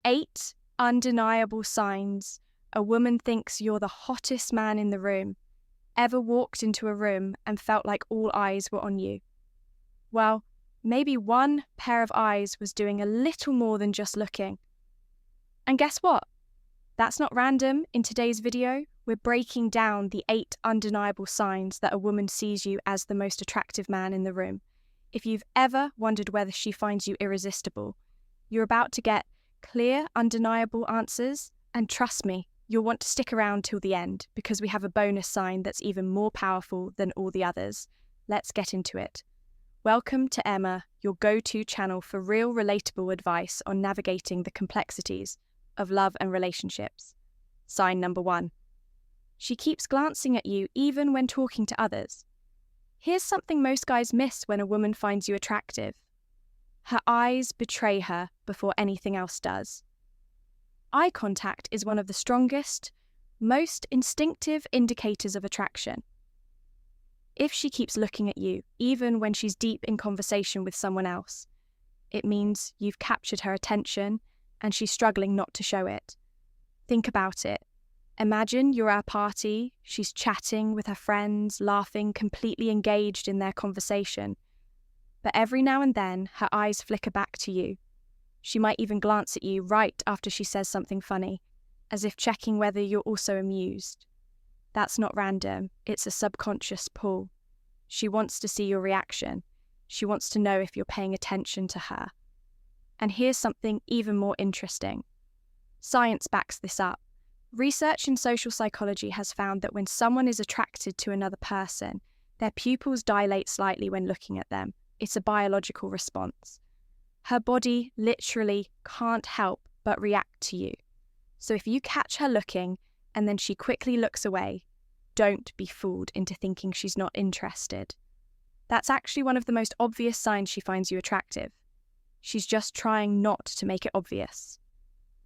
8 undeniable signs a woman thinks you're the hottest man in the room. Ever walked into a room and felt like all eyes were on you? Well, maybe one pair of eyes was doing a little more than just looking. And guess what? That's not random. In today's video, we're breaking down the 8 undeniable signs that a woman sees you as the most attractive man in the room. If you've ever wondered whether she finds you irresistible, you're about to get clear, undeniable answers, and trust me, you'll want to stick around till the end because we have a bonus sign that's even more powerful than all the others. Let's get into it. Welcome to Emma, your go-to channel for real, relatable advice on navigating the complexities of love and relationships. Sign number 1. She keeps glancing at you even when talking to others. Here's something most guys miss when a woman finds you attractive. Her eyes betray her before anything else does. Eye contact is one of the strongest, most instinctive indicators of attraction. If she keeps looking at you, even when she's deep in conversation with someone else, it means you've captured her attention and she's struggling not to show it. Think about it. Imagine you're at a party, she's chatting with her friends, laughing, completely engaged in their conversation. But every now and then, her eyes flicker back to you. She might even glance at you right after she says something funny, as if checking whether you're also amused. That's not random, it's a subconscious pull. She wants to see your reaction. She wants to know if you're paying attention to her. And here's something even more interesting. Science backs this up. Research in social psychology has found that when someone is attracted to another person, their pupils dilate slightly when looking at them. It's a biological response. Her body literally can't help but react to you. So if you catch her looking and then she quickly looks away, don't be fooled into thinking she's not interested. That's actually one of the most obvious signs she finds you attractive. She's just trying not to make it obvious.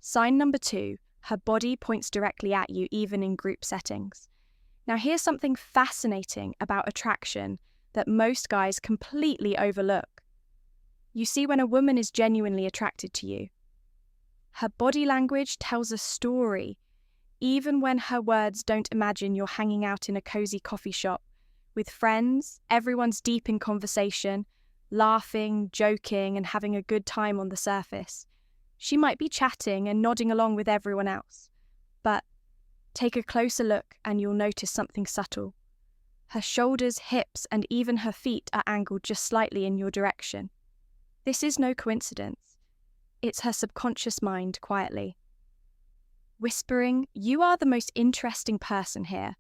Sign number 2, her body points directly at you even in group settings. Now here's something fascinating about attraction that most guys completely overlook. You see, when a woman is genuinely attracted to you, her body language tells a story, even when her words don't. Imagine you're hanging out in a cozy coffee shop with friends, everyone's deep in conversation, laughing, joking, and having a good time on the surface. She might be chatting and nodding along with everyone else, but take a closer look and you'll notice something subtle. Her shoulders, hips, and even her feet are angled just slightly in your direction. This is no coincidence. It's her subconscious mind quietly whispering, "You are the most interesting person here."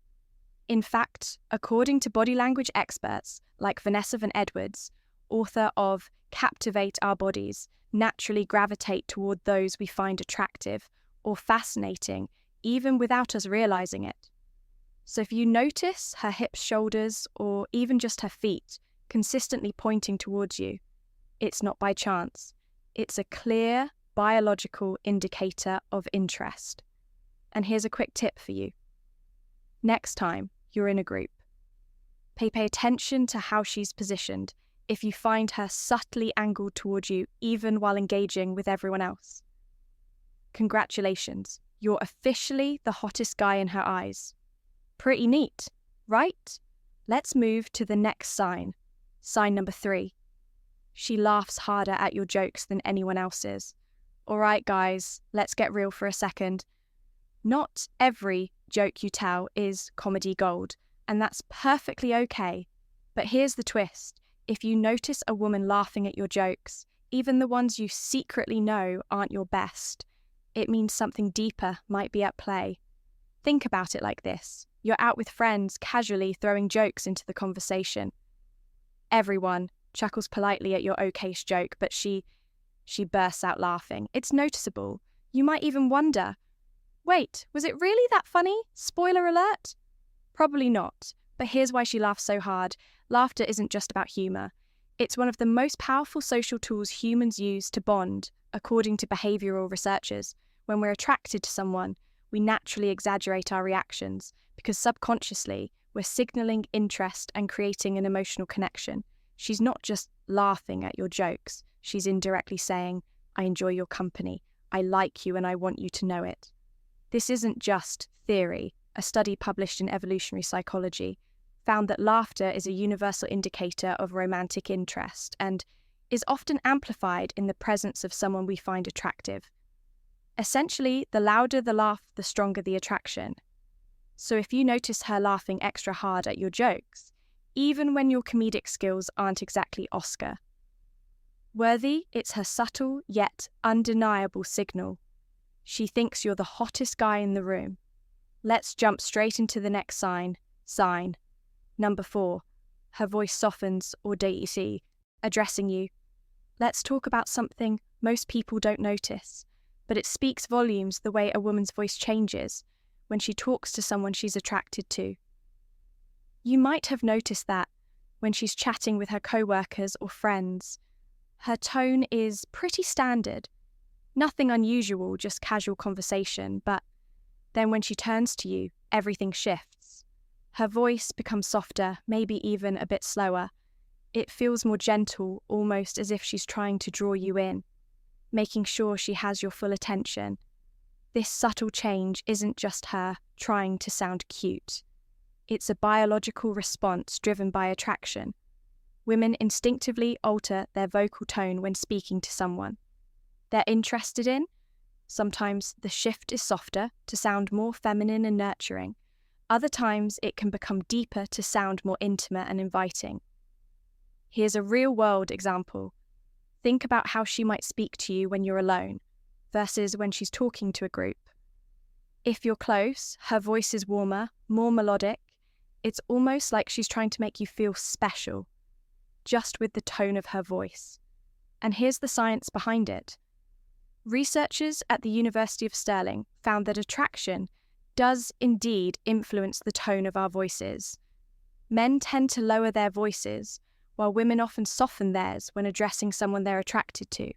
In fact, according to body language experts like Vanessa Van Edwards, author of Captivate Our Bodies, naturally gravitate toward those we find attractive or fascinating, even without us realizing it. So if you notice her hips, shoulders, or even just her feet consistently pointing towards you, it's not by chance. It's a clear biological indicator of interest. And here's a quick tip for you. Next time you're in a group, pay attention to how she's positioned if you find her subtly angled towards you even while engaging with everyone else. Congratulations, you're officially the hottest guy in her eyes. Pretty neat, right? Let's move to the next sign. Sign number 3. She laughs harder at your jokes than anyone else's. All right, guys, let's get real for a second. Not every joke you tell is comedy gold, and that's perfectly okay. But here's the twist. If you notice a woman laughing at your jokes, even the ones you secretly know aren't your best, it means something deeper might be at play. Think about it like this. You're out with friends, casually throwing jokes into the conversation. Everyone chuckles politely at your okayish joke, but she bursts out laughing. It's noticeable. You might even wonder, wait, was it really that funny? Spoiler alert? Probably not, but here's why she laughs so hard. Laughter isn't just about humor. It's one of the most powerful social tools humans use to bond, according to behavioral researchers. When we're attracted to someone, we naturally exaggerate our reactions because subconsciously we're signaling interest and creating an emotional connection. She's not just laughing at your jokes. She's indirectly saying, "I enjoy your company. I like you and I want you to know it. This isn't just theory. A study published in Evolutionary Psychology found that laughter is a universal indicator of romantic interest and is often amplified in the presence of someone we find attractive. Essentially, the louder the laugh, the stronger the attraction. So if you notice her laughing extra hard at your jokes, even when your comedic skills aren't exactly Oscar worthy, it's her subtle yet undeniable signal. She thinks you're the hottest guy in the room. Let's jump straight into the next sign. Number 4. Her voice softens or DEC, addressing you. Let's talk about something most people don't notice, but it speaks volumes the way a woman's voice changes when she talks to someone she's attracted to. You might have noticed that when she's chatting with her co-workers or friends, her tone is pretty standard. Nothing unusual, just casual conversation, but then when she turns to you, everything shifts. Her voice becomes softer, maybe even a bit slower. It feels more gentle, almost as if she's trying to draw you in, making sure she has your full attention. This subtle change isn't just her trying to sound cute. It's a biological response driven by attraction. Women instinctively alter their vocal tone when speaking to someone they're interested in. Sometimes the shift is softer to sound more feminine and nurturing. Other times it can become deeper to sound more intimate and inviting. Here's a real-world example. Think about how she might speak to you when you're alone versus when she's talking to a group. If you're close, her voice is warmer, more melodic. It's almost like she's trying to make you feel special, just with the tone of her voice. And here's the science behind it. Researchers at the University of Stirling found that attraction does indeed influence the tone of our voices. Men tend to lower their voices, while women often soften theirs when addressing someone they're attracted to.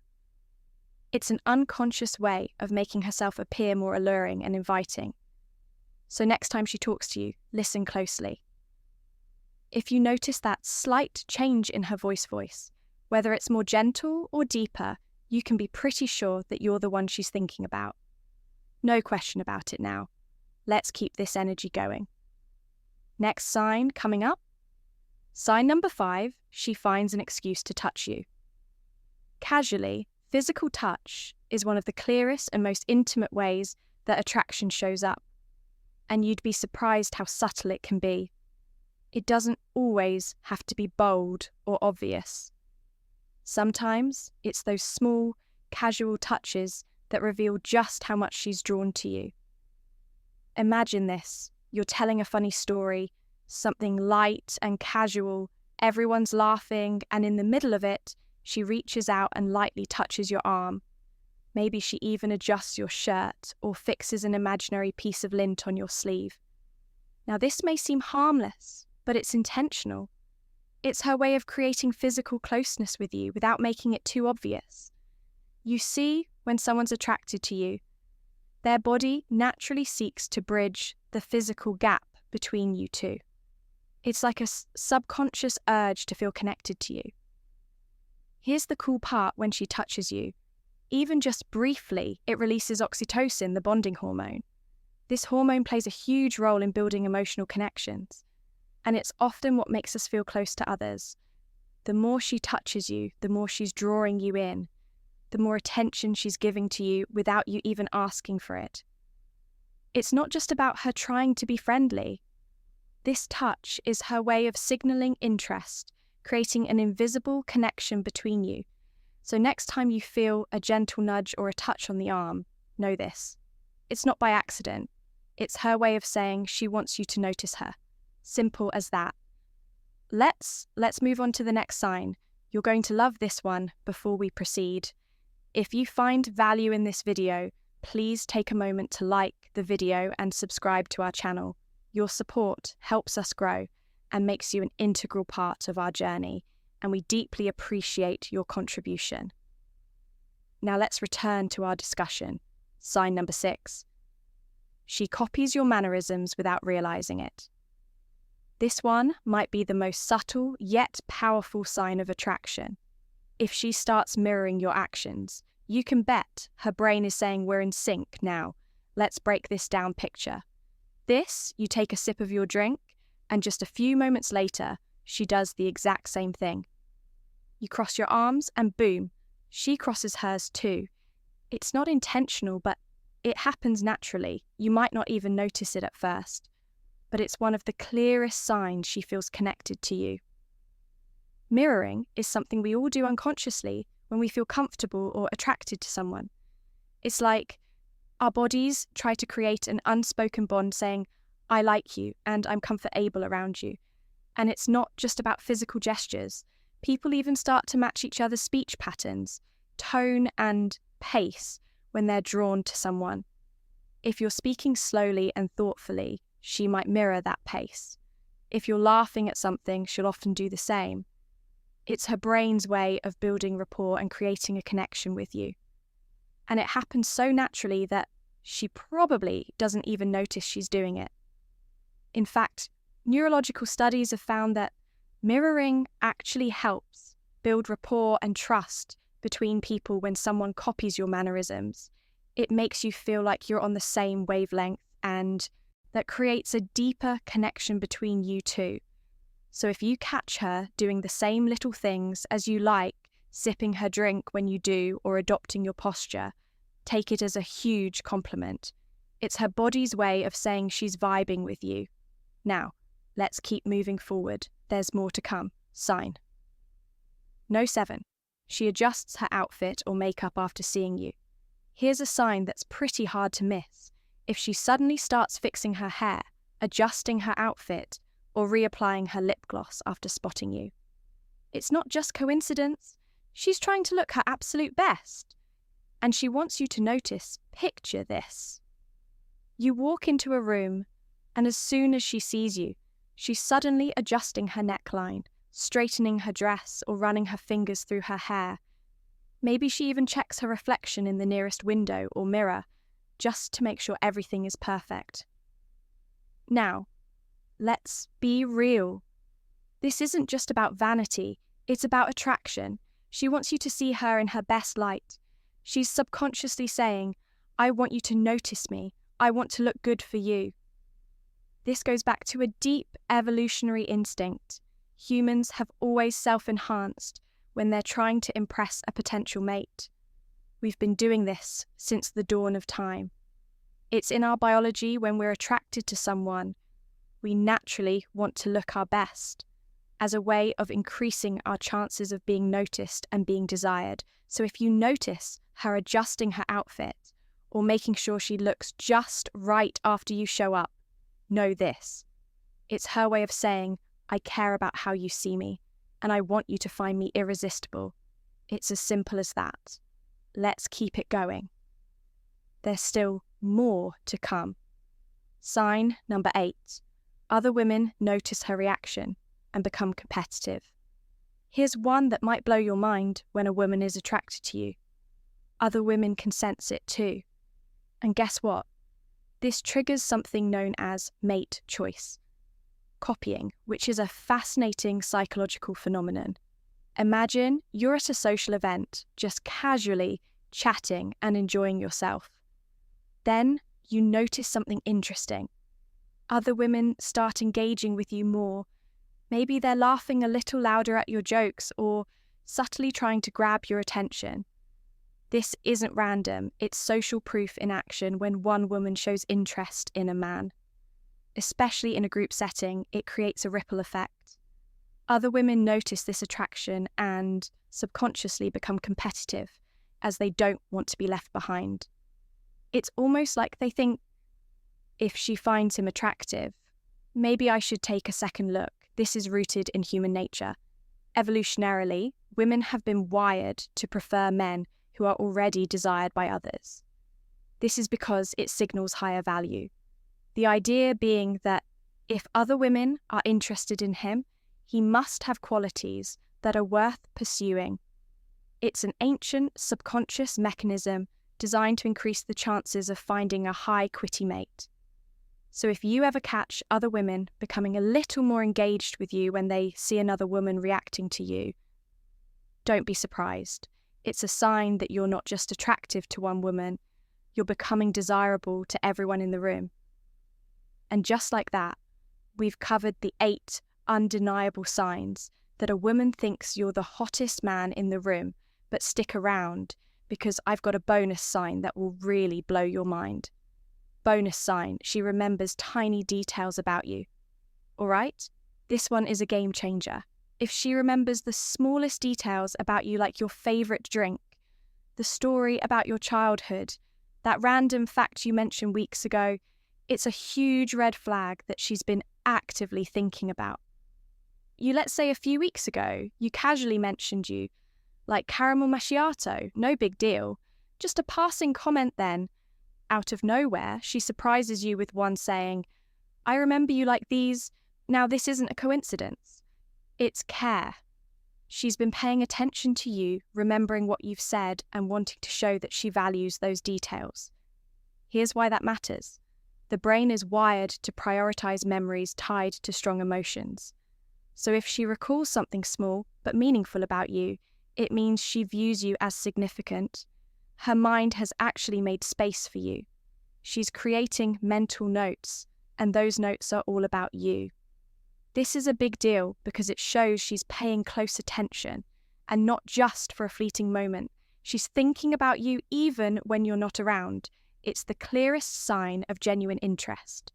It's an unconscious way of making herself appear more alluring and inviting. So next time she talks to you, listen closely. If you notice that slight change in her voice, whether it's more gentle or deeper, you can be pretty sure that you're the one she's thinking about. No question about it now. Let's keep this energy going. Next sign coming up. Sign number 5, she finds an excuse to touch you. Casually, physical touch is one of the clearest and most intimate ways that attraction shows up. And you'd be surprised how subtle it can be. It doesn't always have to be bold or obvious. Sometimes it's those small, casual touches that reveal just how much she's drawn to you. Imagine this. You're telling a funny story, something light and casual, everyone's laughing, and in the middle of it, she reaches out and lightly touches your arm. Maybe she even adjusts your shirt or fixes an imaginary piece of lint on your sleeve. Now this may seem harmless, but it's intentional. It's her way of creating physical closeness with you without making it too obvious. You see, when someone's attracted to you, their body naturally seeks to bridge the physical gap between you two. It's like a subconscious urge to feel connected to you. Here's the cool part when she touches you. Even just briefly, it releases oxytocin, the bonding hormone. This hormone plays a huge role in building emotional connections. And it's often what makes us feel close to others. The more she touches you, the more she's drawing you in, the more attention she's giving to you without you even asking for it. It's not just about her trying to be friendly. This touch is her way of signaling interest, creating an invisible connection between you. So next time you feel a gentle nudge or a touch on the arm, know this. It's not by accident. It's her way of saying she wants you to notice her. Simple as that. Let's move on to the next sign. You're going to love this one before we proceed. If you find value in this video, please take a moment to like the video and subscribe to our channel. Your support helps us grow and makes you an integral part of our journey, and we deeply appreciate your contribution. Now let's return to our discussion. Sign number 6. She copies your mannerisms without realizing it. This one might be the most subtle yet powerful sign of attraction. If she starts mirroring your actions, You can bet her brain is saying we're in sync now. Let's break this down picture. This, you take a sip of your drink, and just a few moments later, she does the exact same thing. You cross your arms and boom, she crosses hers too. It's not intentional, but it happens naturally. You might not even notice it at first, but it's one of the clearest signs she feels connected to you. Mirroring is something we all do unconsciously when we feel comfortable or attracted to someone. It's like our bodies try to create an unspoken bond saying, I like you and I'm comfortable around you. And it's not just about physical gestures. People even start to match each other's speech patterns, tone and pace when they're drawn to someone. If you're speaking slowly and thoughtfully, she might mirror that pace. If you're laughing at something, she'll often do the same. It's her brain's way of building rapport and creating a connection with you. And it happens so naturally that she probably doesn't even notice she's doing it. In fact, neurological studies have found that mirroring actually helps build rapport and trust between people when someone copies your mannerisms. It makes you feel like you're on the same wavelength, and that creates a deeper connection between you two. So if you catch her doing the same little things as you like, sipping her drink when you do, or adopting your posture, take it as a huge compliment. It's her body's way of saying she's vibing with you. Now, let's keep moving forward. There's more to come. Sign. No. 7. She adjusts her outfit or makeup after seeing you. Here's a sign that's pretty hard to miss. If she suddenly starts fixing her hair, adjusting her outfit, or reapplying her lip gloss after spotting you. It's not just coincidence. She's trying to look her absolute best. And she wants you to notice, picture this. You walk into a room, and as soon as she sees you, she's suddenly adjusting her neckline, straightening her dress, or running her fingers through her hair. Maybe she even checks her reflection in the nearest window or mirror, just to make sure everything is perfect. Now, let's be real. This isn't just about vanity, it's about attraction. She wants you to see her in her best light. She's subconsciously saying, I want you to notice me. I want to look good for you. This goes back to a deep evolutionary instinct. Humans have always self-enhanced when they're trying to impress a potential mate. We've been doing this since the dawn of time. It's in our biology. When we're attracted to someone, we naturally want to look our best as a way of increasing our chances of being noticed and being desired. So if you notice her adjusting her outfit or making sure she looks just right after you show up, know this. It's her way of saying, I care about how you see me, and I want you to find me irresistible. It's as simple as that. Let's keep it going. There's still more to come. Sign number 8. Other women notice her reaction and become competitive. Here's one that might blow your mind when a woman is attracted to you. Other women can sense it too. And guess what? This triggers something known as mate choice. Copying, which is a fascinating psychological phenomenon. Imagine you're at a social event, just casually chatting and enjoying yourself. Then you notice something interesting. Other women start engaging with you more. Maybe they're laughing a little louder at your jokes or subtly trying to grab your attention. This isn't random, it's social proof in action when one woman shows interest in a man. Especially in a group setting, it creates a ripple effect. Other women notice this attraction and subconsciously become competitive, as they don't want to be left behind. It's almost like they think, if she finds him attractive, maybe I should take a second look. This is rooted in human nature. Evolutionarily, women have been wired to prefer men who are already desired by others. This is because it signals higher value. The idea being that if other women are interested in him, he must have qualities that are worth pursuing. It's an ancient subconscious mechanism designed to increase the chances of finding a high-quality mate. So if you ever catch other women becoming a little more engaged with you when they see another woman reacting to you, don't be surprised. It's a sign that you're not just attractive to one woman, you're becoming desirable to everyone in the room. And just like that, we've covered the 8 undeniable signs that a woman thinks you're the hottest man in the room, but stick around because I've got a bonus sign that will really blow your mind. Bonus sign, she remembers tiny details about you. All right? This one is a game changer. If she remembers the smallest details about you, like your favorite drink, the story about your childhood, that random fact you mentioned weeks ago, it's a huge red flag that she's been actively thinking about. Let's say a few weeks ago, you casually mentioned you, like caramel macchiato, no big deal. Just a passing comment then. Out of nowhere, she surprises you with one saying, I remember you like these. Now this isn't a coincidence. It's care. She's been paying attention to you, remembering what you've said and wanting to show that she values those details. Here's why that matters. The brain is wired to prioritize memories tied to strong emotions. So if she recalls something small but meaningful about you, it means she views you as significant. Her mind has actually made space for you. She's creating mental notes, and those notes are all about you. This is a big deal because it shows she's paying close attention, and not just for a fleeting moment. She's thinking about you even when you're not around. It's the clearest sign of genuine interest.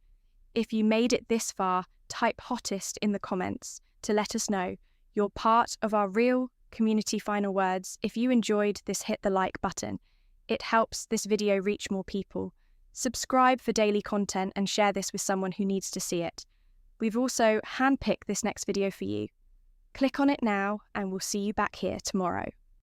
If you made it this far, type hottest in the comments to let us know. You're part of our real community final words. If you enjoyed this, hit the like button. It helps this video reach more people. Subscribe for daily content and share this with someone who needs to see it. We've also handpicked this next video for you. Click on it now and we'll see you back here tomorrow.